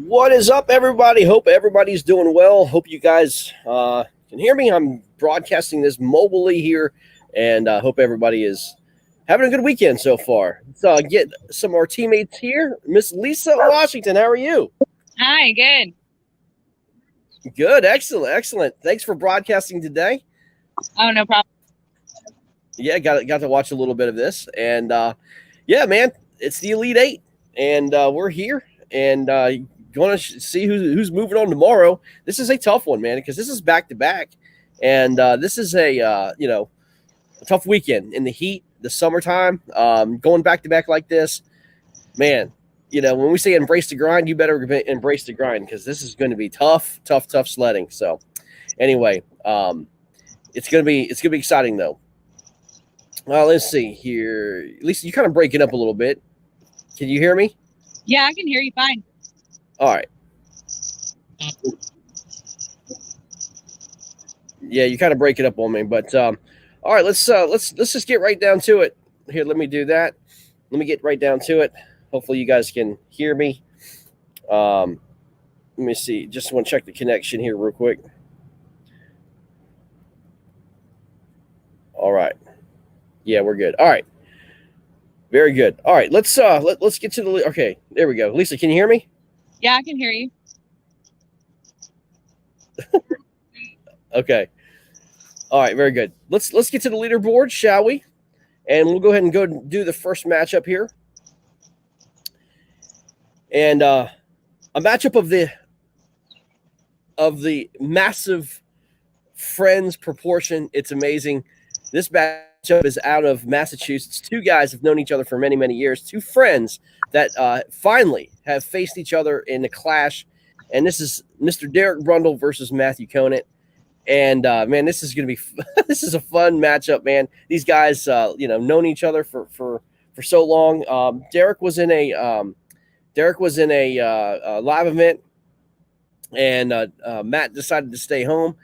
What is up, everybody? Hope everybody's doing well. Hope you guys can hear me. I'm broadcasting this mobilely here, and hope everybody is having a good weekend so far. So get some of our teammates here. Miss Lisa Washington, how are you? Hi, good. Good, excellent, excellent. Thanks for broadcasting today. Oh, no problem. Yeah, got to watch a little bit of this, and yeah, man, it's the Elite Eight, and we're here, and going to see who's moving on tomorrow. This is a tough one, man, because this is back to back, and this is a a tough weekend in the heat, the summertime, going back to back like this, man. When we say embrace the grind, you better embrace the grind because this is going to be tough, tough, tough sledding. So, anyway, it's gonna be exciting though. Let's see here. Lisa, you kind of break it up a little bit. Can you hear me? Yeah, I can hear you fine. All right. Yeah, you kind of break it up on me, but all right. Let's just get right down to it. Here, let me do that. Let me get right down to it. Hopefully, you guys can hear me. Let me see. Just want to check the connection here real quick. All right. Yeah, we're good. All right. Very good. All right, let's get to the okay. There we go. Lisa, can you hear me? Yeah, I can hear you. Okay. All right, very good. Let's get to the leaderboard, shall we? And we'll go ahead and go do the first matchup here. And a matchup of the massive Friends proportion. It's amazing. This matchup is out of Massachusetts. Two guys have known each other for many, many years. Two friends that finally have faced each other in a clash. And this is Mr. Derek Brundle versus Matthew Conant. And man, this is going to be this is a fun matchup, man. These guys, known each other for so long. Derek was in a live event, and Matt decided to stay home.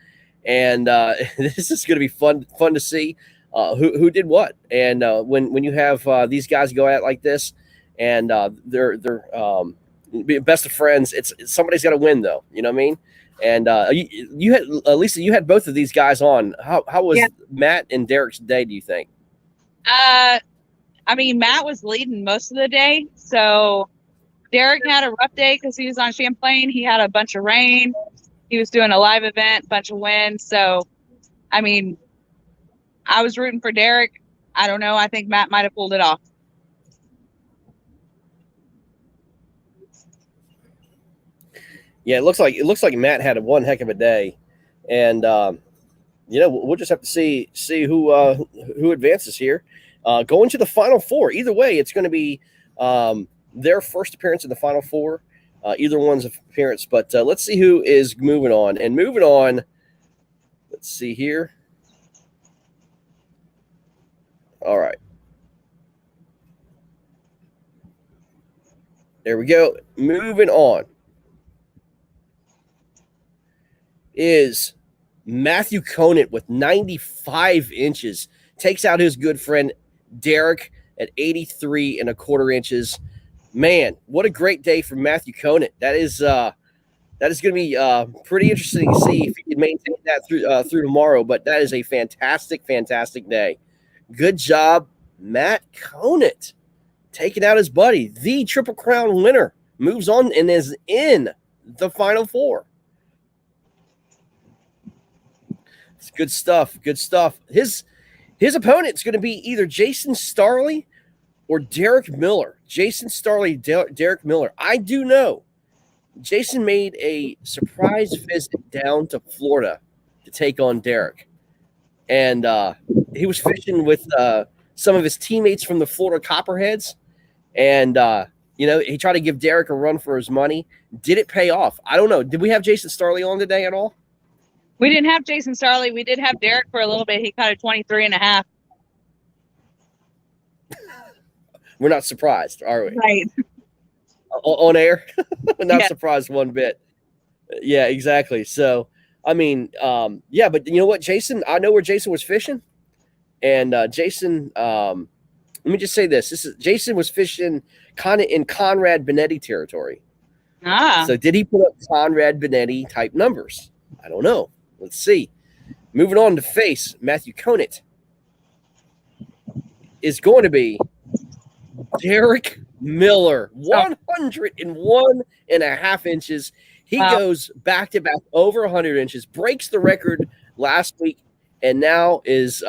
And this is going to be fun to see who did what. And when you have these guys go at it like this, and they're best of friends, it's somebody's got to win, though. You know what I mean? And you had Lisa, you had both of these guys on. How was Matt and Derek's day? Do you think? I mean, Matt was leading most of the day, so Derek had a rough day because he was on Champlain. He had a bunch of rain. He was doing a live event, bunch of wind. So, I mean, I was rooting for Derek. I don't know. I think Matt might have pulled it off. Yeah, it looks like Matt had one heck of a day, and we'll just have to see who advances here. Going to the Final Four. Either way, it's going to be their first appearance in the Final Four. Either one's appearance, but let's see who is moving on. And moving on, let's see here. All right. There we go. Moving on is Matthew Conant with 95 inches. Takes out his good friend Derek at 83 and a quarter inches. Man, what a great day for Matthew Conant. That is going to be pretty interesting to see if he can maintain that through tomorrow. But that is a fantastic, fantastic day. Good job, Matt Conant, taking out his buddy. The Triple Crown winner moves on and is in the Final Four. It's good stuff. Good stuff. His opponent's going to be either Jason Starley or Derek Miller. Jason Starley, Derek Miller. I do know Jason made a surprise visit down to Florida to take on Derek. And he was fishing with some of his teammates from the Florida Copperheads. And, he tried to give Derek a run for his money. Did it pay off? I don't know. Did we have Jason Starley on today at all? We didn't have Jason Starley. We did have Derek for a little bit. He caught a 23 and a half. We're not surprised, are we? Right. On air? Not surprised one bit. Yeah, exactly. So, I mean, but you know what, Jason? I know where Jason was fishing. And Jason, let me just say this. Jason was fishing kind of in Conrad Benetti territory. Ah, So did he put up Conrad Benetti type numbers? I don't know. Let's see. Moving on to face, Matthew Conant is going to be Derek Miller, 101.5 inches. He wow. goes back to back over 100 inches, breaks the record last week, and now is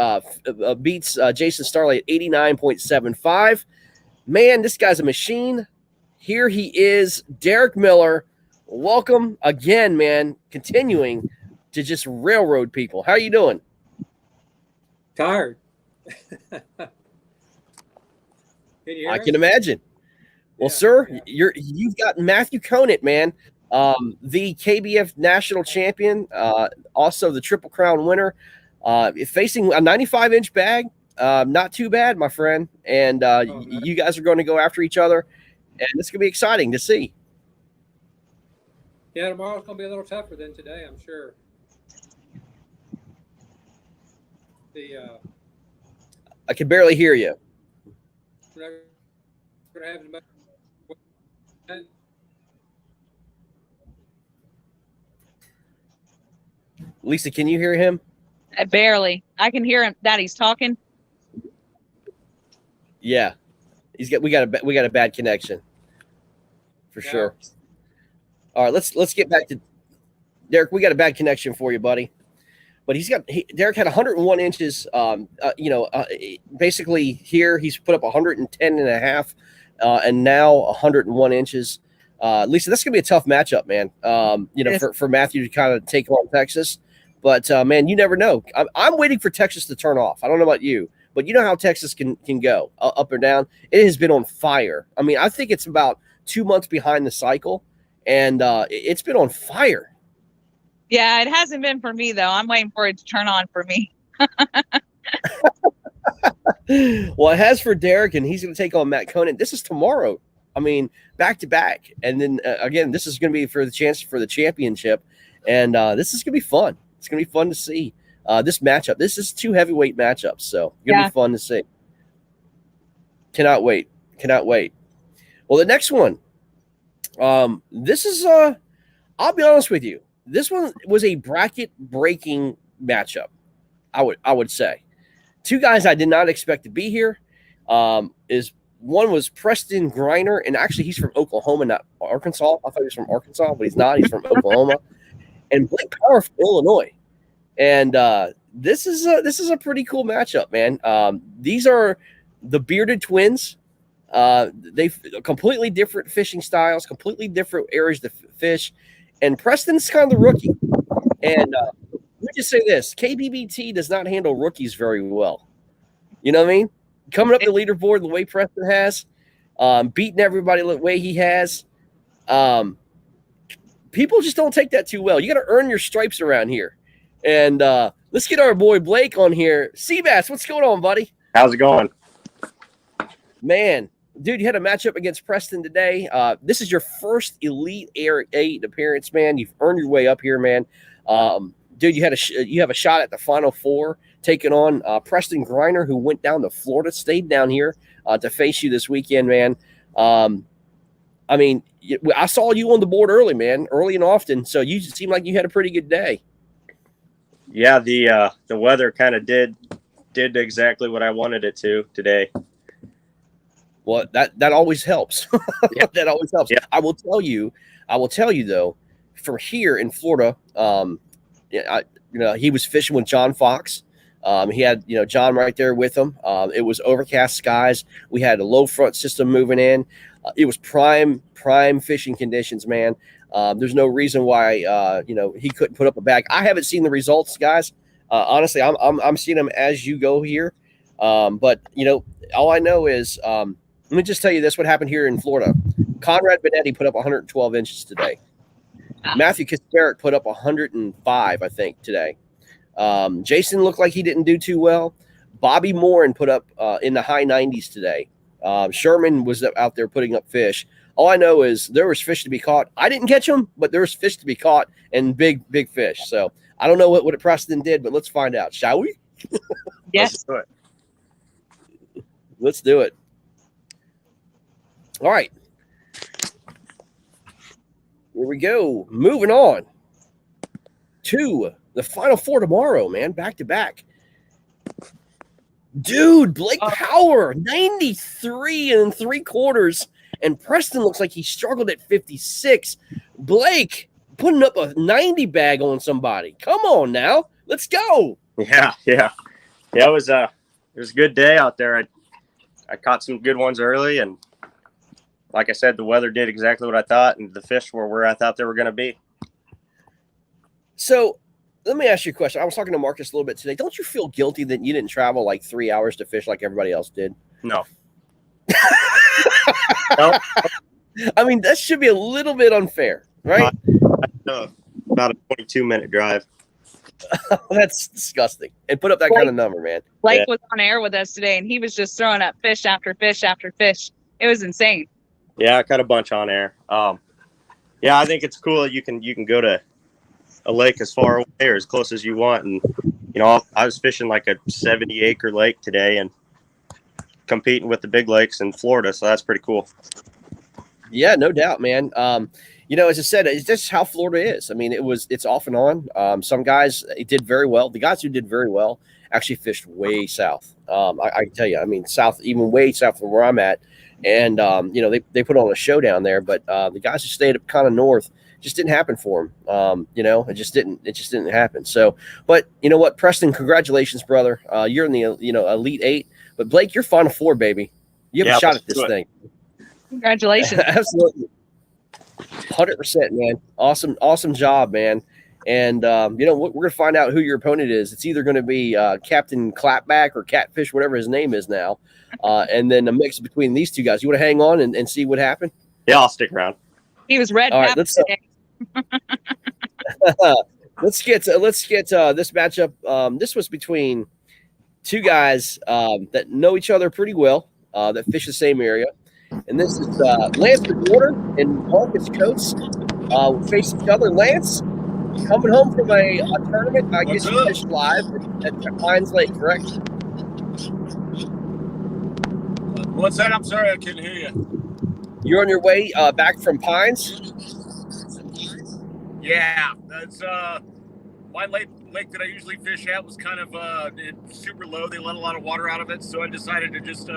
beats Jason Starley at 89.75. Man, this guy's a machine. Here he is, Derek Miller. Welcome again, man. Continuing to just railroad people. How are you doing? Tired. I can imagine. Well, sir, you've got Matthew Conant, man, the KBF national champion, also the Triple Crown winner, facing a 95-inch bag. Not too bad, my friend. And you guys are going to go after each other, and it's going to be exciting to see. Yeah, tomorrow's going to be a little tougher than today, I'm sure. I can barely hear you. Lisa, can you hear him? Barely. I can hear him that he's talking. Yeah, we got a bad connection for sure. All right, let's get back to Derek. We got a bad connection for you, buddy. But Derek had 101 inches. Basically here he's put up 110.5, and now 101 inches. Lisa, that's gonna be a tough matchup, man. For Matthew to kind of take on Texas. But man, you never know. I'm waiting for Texas to turn off. I don't know about you, but you know how Texas can go up or down. It has been on fire. I mean, I think it's about 2 months behind the cycle, and it's been on fire. Yeah, it hasn't been for me though. I'm waiting for it to turn on for me. Well, it has for Derek, and he's going to take on Matt Conant. This is tomorrow. I mean, back to back, and then again, this is going to be for the chance for the championship, and this is going to be fun. It's going to be fun to see this matchup. This is 2 heavyweight matchups, so it's going to be fun to see. Cannot wait. Well, the next one, this is I'll be honest with you. This one was a bracket-breaking matchup, I would say. 2 guys I did not expect to be here. One was Preston Griner, and actually he's from Oklahoma, not Arkansas. I thought he was from Arkansas, but he's not. He's from Oklahoma. And Blake Power from Illinois. And this is a pretty cool matchup, man. These are the bearded twins. They've completely different fishing styles, completely different areas to fish. And Preston's kind of the rookie. And let me just say this. KBBT does not handle rookies very well. You know what I mean? Coming up the leaderboard the way Preston has, beating everybody the way he has. People just don't take that too well. You got to earn your stripes around here. And let's get our boy Blake on here. Seabass, what's going on, buddy? How's it going? Man, dude, you had a matchup against Preston today. This is your first Elite 8 appearance, man. You've earned your way up here, man. Dude, you have a shot at the Final Four, taking on Preston Griner, who went down to Florida, stayed down here to face you this weekend, man. I mean, I saw you on the board early, man, early and often. So you seemed like you had a pretty good day. Yeah, the weather kind of did exactly what I wanted it to today. Well, that always helps. Yeah. That always helps. Yeah. I will tell you though, from here in Florida, he was fishing with John Fox. He had John right there with him. It was overcast skies. We had a low front system moving in. It was prime fishing conditions, man. There's no reason why he couldn't put up a bag. I haven't seen the results, guys. Honestly, I'm seeing them as you go here. But all I know is let me just tell you this: what happened here in Florida. Conrad Benetti put up 112 inches today. Matthew Kaczmarek put up 105, I think, today. Jason looked like he didn't do too well. Bobby Morin put up in the high 90s today. Sherman was out there putting up fish. All I know is there was fish to be caught. I didn't catch them, but there was fish to be caught and big fish. So I don't know what Preston did, but let's find out, shall we? Yes. Let's do it. All right. Here we go. Moving on to the Final Four tomorrow, man. Back to back. Dude, Blake Power, 93 3/4. And Preston looks like he struggled at 56. Blake putting up a 90 bag on somebody. Come on now. Let's go. Yeah. It was a good day out there. I caught some good ones early, and like I said, the weather did exactly what I thought, and the fish were where I thought they were going to be. So let me ask you a question. I was talking to Marcus a little bit today. Don't you feel guilty that you didn't travel like 3 hours to fish like everybody else did? No. No. I mean, that should be a little bit unfair, right? About a 22-minute drive. That's disgusting. And put up that kind of number, man. Blake was on air with us today, and he was just throwing up fish after fish after fish. It was insane. Yeah, I caught a bunch on air. Yeah, I think it's cool that you can go to a lake as far away or as close as you want. And, I was fishing like a 70-acre lake today and competing with the big lakes in Florida. So that's pretty cool. Yeah, no doubt, man. As I said, it's just how Florida is. I mean, it's off and on. Some guys did very well. The guys who did very well actually fished way south. I can tell you, I mean, south, even way south from where I'm at. And, they put on a show down there, but the guys who stayed up kind of north, just didn't happen for them. It just didn't happen. So, but you know what, Preston, congratulations, brother. You're in the, Elite Eight, but Blake, you're Final Four, baby. You have a shot at this thing. Congratulations. Absolutely. 100%, man. Awesome job, man. And, we're going to find out who your opponent is. It's either going to be Captain Clapback or Catfish, whatever his name is now. And then a mix between these two guys. You want to hang on and see what happened? Yeah, I'll stick around. He was red. All right, let's get this matchup. This was between two guys that know each other pretty well, that fish the same area. And this is Lance McWhorter and Marcus Coates face each other. Lance, coming home from a tournament. I guess you fished live at Pines Lake, correct? What's that? I'm sorry, I couldn't hear you. You're on your way back from Pines? Yeah, that's my lake that I usually fish at was kind of super low. They let a lot of water out of it, so I decided to just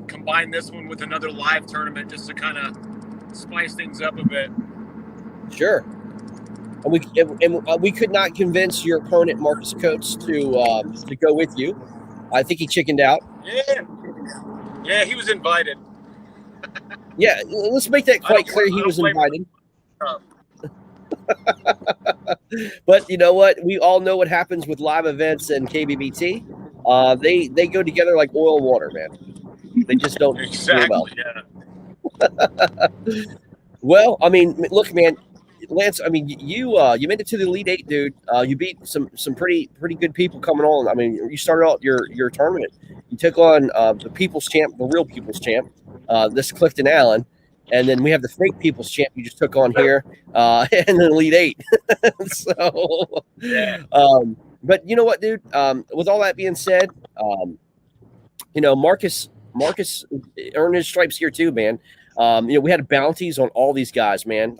combine this one with another live tournament just to kind of spice things up a bit. Sure. And we could not convince your opponent, Marcus Coates, to go with you. I think he chickened out. Yeah, he was invited. Yeah, let's make that quite clear. He was invited. But you know what? We all know what happens with live events and KBBT. They go together like oil and water, man. They just don't exactly. Yeah. Well, I mean, look, man, Lance. I mean, you made it to the Elite Eight, dude. You beat some pretty good people coming on. I mean, you started out your tournament. You took on the People's Champ, the real People's Champ. This Clifton Allen. And then we have the fake People's Champ you just took on here, and the Elite Eight. So, yeah. But you know what, dude? With all that being said, Marcus earned his stripes here too, man. We had bounties on all these guys, man.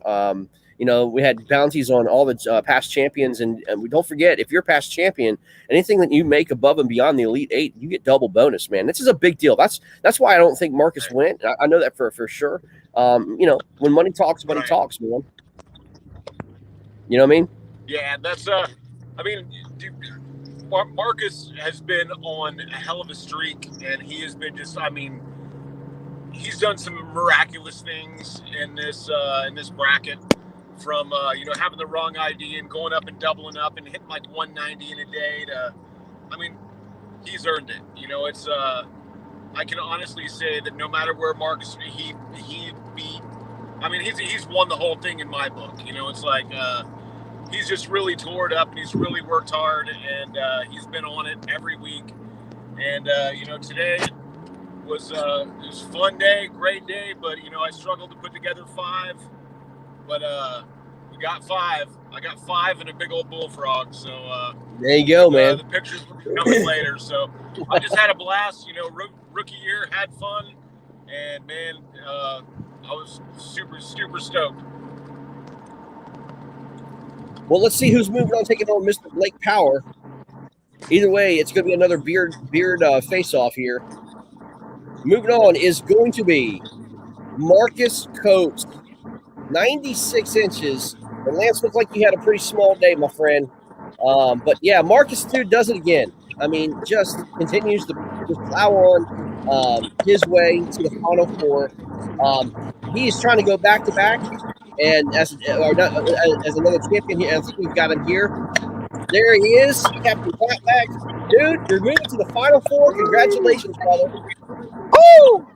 We had bounties on all the past champions, and we don't forget, if you're a past champion, anything that you make above and beyond the Elite Eight, you get double bonus, man. This is a big deal. That's why I don't think Marcus went. I know that for sure. When money talks, money talks, man. You know what I mean? Yeah, that's dude, Marcus has been on a hell of a streak, and he has been he's done some miraculous things in this bracket. From having the wrong ID and going up and doubling up and hitting like 190 in a day to, he's earned it. It's I can honestly say that no matter where Marcus he beat, he's won the whole thing in my book. It's like he's just really tore it up and he's really worked hard and he's been on it every week. And today was a fun day, great day, but I struggled to put together 5. But we got 5. I got 5 and a big old bullfrog. So there you go, man. The pictures will be coming later. So I just had a blast. Rookie year, had fun, and man, I was super stoked. Well, let's see who's moving on, taking on Mr. Blake Power. Either way, it's going to be another beard face-off here. Moving on is going to be Marcus Coates, 96 inches. And Lance, looked like you had a pretty small day, my friend. But yeah, Marcus, dude, does it again. I mean, just continues to just plow on his way to the Final Four. He is trying to go back-to-back. And as another champion here, I think we've got him here. There he is, Captain Clapback. Dude, you're moving to the Final Four. Congratulations, brother. Woo!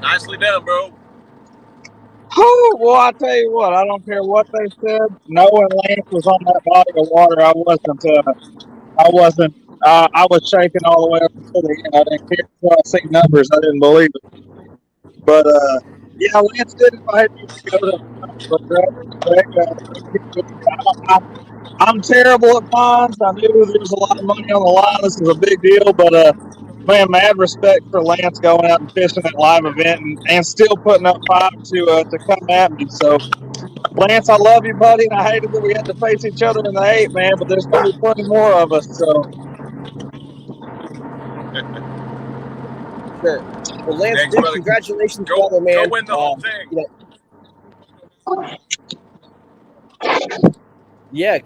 Nicely done, bro. Whew, well, I tell you what, I don't care what they said. Knowing Lance was on that body of water, I was shaking all the way up to the end. I didn't care until I see numbers. I didn't believe it. But yeah, Lance did it. I had to go to. I'm terrible at ponds. I knew there was a lot of money on the line. This is a big deal, but man, mad respect for Lance going out and fishing that live event and still putting up 5 to come at me. So, Lance, I love you, buddy, and I hated that we had to face each other in the 8, man, but there's going to be plenty more of us. So, Sure. Well, Lance, Thanks, dude, brother. congratulations, Go, brother, man. go win the whole thing. Yeah,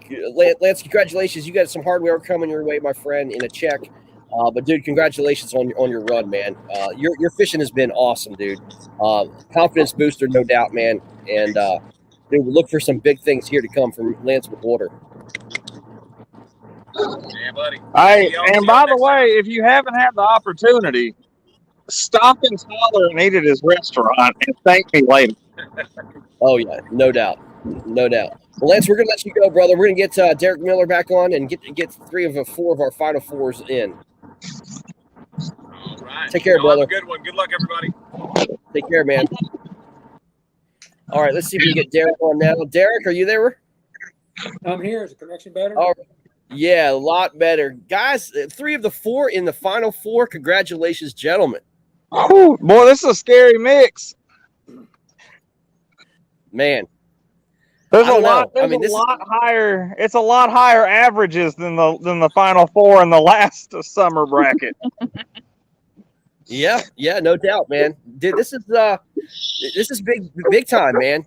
Lance, congratulations. You got some hardware coming your way, my friend, in a check. But dude, congratulations on your run, man. Your fishing has been awesome, dude. Confidence booster, no doubt, man. And dude, we look for some big things here to come from Lance McWhorter. Yeah, buddy. hey, See y'all and by the next way, if you haven't had the opportunity, stop in Tyler and eat at his restaurant and thank me later. Oh yeah, no doubt, no doubt. Well, Lance, we're gonna let you go, brother. We're gonna get Derek Miller back on and get 3 of the 4 of our Final Fours in. All right. Take care, Y'all have brother. a good one. Good luck, everybody. Take care, man. All right, let's see if we can get Derek on now. Derek, are you there? I'm here. Is the connection better? All right. Yeah, a lot better. Guys, 3 of the 4 in the Final Four. Congratulations, gentlemen. Whew, boy, this is a scary mix. Man. There's I a don't lot. know. I There's mean, a lot higher. It's a lot higher averages than the Final Four in the last summer bracket. Yeah, no doubt, man. Dude, this is big time, man.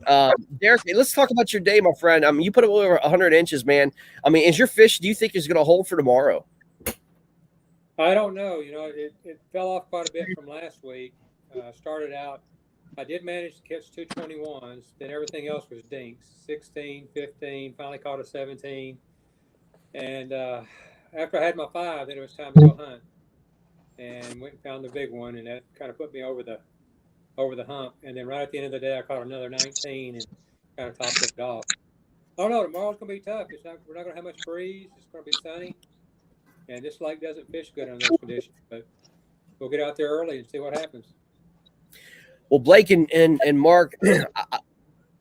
Derek, let's talk about your day, my friend. I mean, you put up over 100 inches, man. I mean, is your fish, do you think, is going to hold for tomorrow? I don't know. You know, it fell off quite a bit from last week. Started out, I did manage to catch 2 21s. Then everything else was dinks. 16, 15, finally caught a 17. And after I had my 5, then it was time to go hunt. And went and found the big one, and that kind of put me over the hump. And then right at the end of the day, I caught another 19 and kind of topped it off. Oh no, tomorrow's gonna be tough. We're not gonna have much breeze. It's gonna be sunny, and this lake doesn't fish good under those conditions. But we'll get out there early and see what happens. Well, Blake and Mark,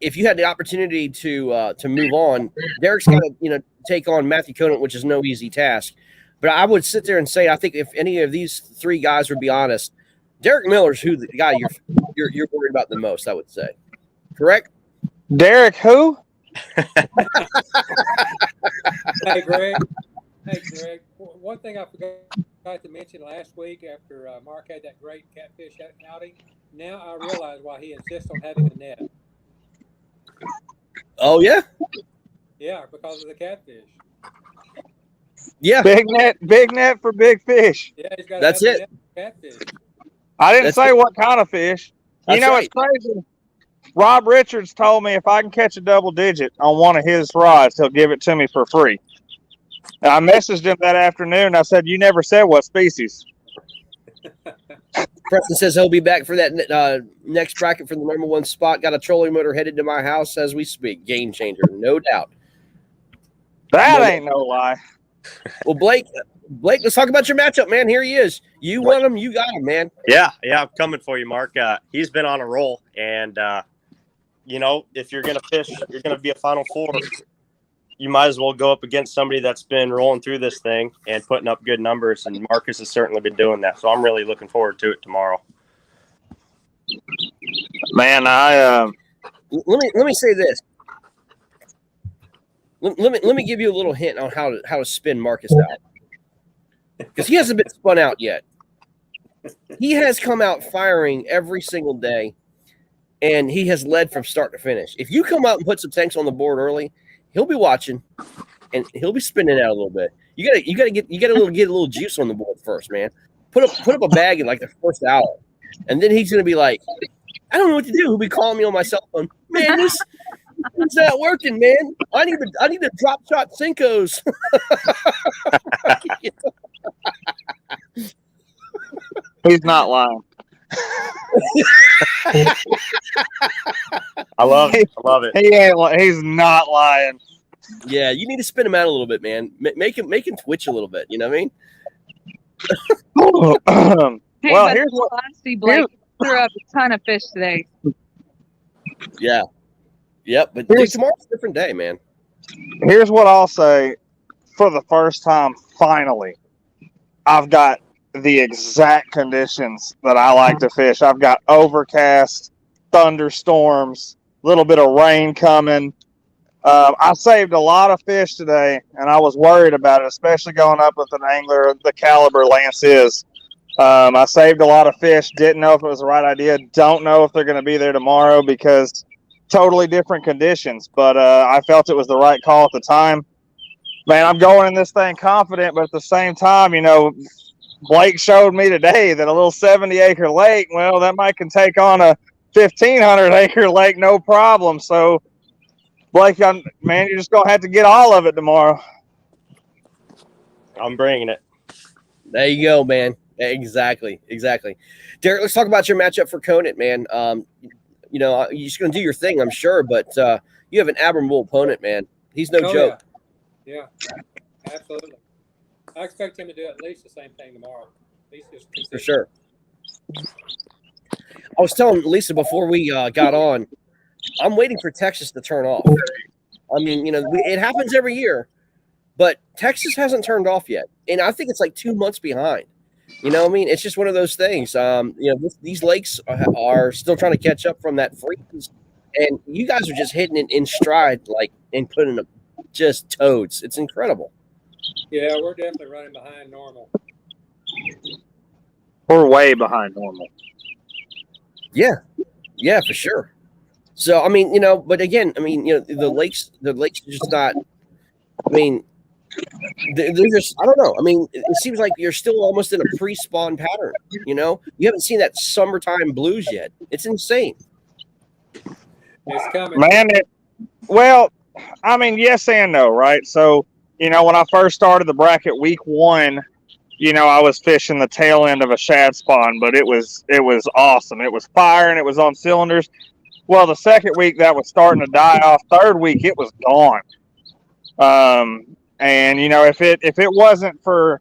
if you had the opportunity to move on, Derek's got to take on Matthew Conant, which is no easy task. But I would sit there and say, I think if any of these 3 guys would be honest, Derek Miller's the guy you're worried about the most. I would say, correct? Derek, who? Hey, Greg. One thing I forgot to mention last week after Mark had that great catfish outing. Now I realize why he insists on having a net. Oh yeah, Yeah, because of the catfish. yeah. Big net for big fish. Yeah, he's got. That's it. Catfish. I didn't That's say it. what kind of fish. That's It's crazy. Rob Richards told me if I can catch a double digit on one of his rods, he'll give it to me for free. And I messaged him that afternoon. I said, "You never said what species." Preston says he'll be back for that next bracket for the number 1 spot. Got a trolling motor headed to my house as we speak. Game changer, no doubt. That ain't no lie. Well, Blake, let's talk about your matchup, man. Here he is. You won him. You got him, man. Yeah, I'm coming for you, Mark. He's been on a roll, and if you're gonna fish, you're gonna be a Final Four. You might as well go up against somebody that's been rolling through this thing and putting up good numbers. And Marcus has certainly been doing that, so I'm really looking forward to it tomorrow. Man, let me say this. let me give you a little hint on how to spin Marcus out, because he hasn't been spun out yet. He has come out firing every single day, and he has led from start to finish. If you come out and put some tanks on the board early, he'll be watching, and he'll be spinning out a little bit. You gotta get a little juice on the board first, man. Put up a bag in like the first hour, and then he's gonna be like, I don't know what to do. He'll be calling me on my cell phone. Man, this it's not working, man. I need to drop shot Cincos. He's not lying. I love it. I love it. He's not lying. Yeah, you need to spin him out a little bit, man. Make him twitch a little bit. You know what I mean? Hey, Well, but here's what- honestly, Blake threw up a ton of fish today. Yeah. Yep. But Here's- tomorrow's a different day, man. Here's what I'll say. For the first time, finally, I've got the exact conditions that I like to fish. I've got overcast, thunderstorms, a little bit of rain coming. I saved a lot of fish today, and I was worried about it, especially going up with an angler of the caliber Lance is. I saved a lot of fish. Didn't know if it was the right idea. Don't know if they're going to be there tomorrow because totally different conditions. But I felt it was the right call at the time. Man, I'm going in this thing confident, but at the same time, Blake showed me today that a little 70-acre lake, well, that might can take on a 1,500-acre lake, no problem. So, Blake, man, you're just going to have to get all of it tomorrow. I'm bringing it. There you go, man. Exactly. Derek, let's talk about your matchup for Conant, man. You're just going to do your thing, I'm sure, but you have an admirable opponent, man. He's no joke. Yeah, absolutely. I expect him to do at least the same thing tomorrow. At least just For sure. I was telling Lisa before we got on, I'm waiting for Texas to turn off. I mean, it happens every year, but Texas hasn't turned off yet. And I think it's like 2 months behind. You know what I mean? It's just one of those things. These lakes are still trying to catch up from that freeze. And you guys are just hitting it in stride, and putting up just toads. It's incredible. Yeah, we're definitely running behind normal. We're way behind normal. Yeah, for sure. So, I mean, but again, the lakes are just not, they're just, I don't know. I mean, it seems like you're still almost in a pre-spawn pattern, you haven't seen that summertime blues yet. It's insane. It's coming. Man, yes and no, right? So, when I first started the bracket week 1, I was fishing the tail end of a shad spawn, but it was awesome. It was firing. It was on cylinders. Well, the second week that was starting to die off. Third week, it was gone. And if it wasn't for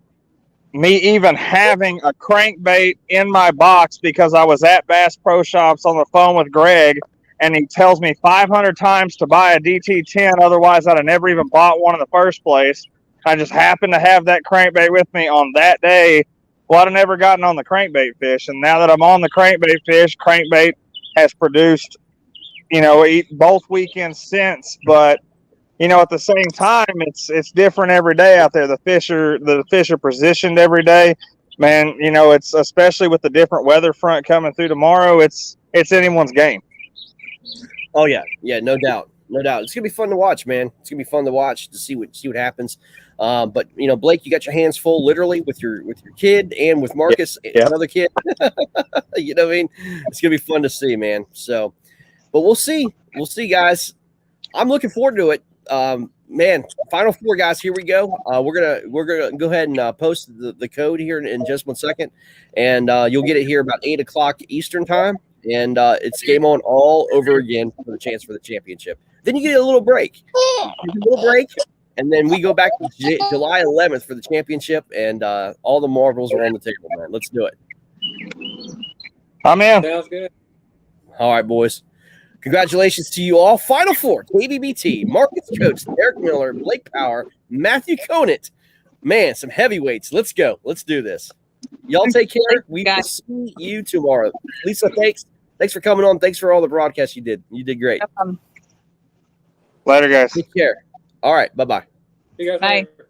me even having a crankbait in my box because I was at Bass Pro Shops on the phone with Greg, and he tells me 500 times to buy a DT10, otherwise I'd have never even bought one in the first place. I just happened to have that crankbait with me on that day. Well, I'd have never gotten on the crankbait fish, and now that I'm on the crankbait fish, crankbait has produced, both weekends since. But at the same time, it's different every day out there. The fish are positioned every day, man. It's especially with the different weather front coming through tomorrow. It's anyone's game. Oh yeah, no doubt. It's gonna be fun to watch, man. It's gonna be fun to watch to see what happens. But Blake, you got your hands full, literally, with your kid and with Marcus, another kid. You know what I mean? It's gonna be fun to see, man. So, but we'll see, guys. I'm looking forward to it. Man, Final Four, guys. Here we go. We're gonna go ahead and post the code here in just 1 second, and you'll get it here about 8 o'clock Eastern time. And it's game on all over again for the chance for the championship. Then you get a little break. And then we go back to July 11th for the championship, and all the marbles are on the table, man. Let's do it. I'm in. Sounds good. All right, boys. Congratulations to you all. Final Four, KBBT, Marcus Coates, Derek Miller, Blake Power, Matthew Conant. Man, some heavyweights. Let's go. Let's do this. Y'all take care. We will see you tomorrow. Lisa, thanks. Thanks for coming on. Thanks for all the broadcasts you did. You did great. Later, guys. Take care. All right. Bye bye. You guys Bye. later.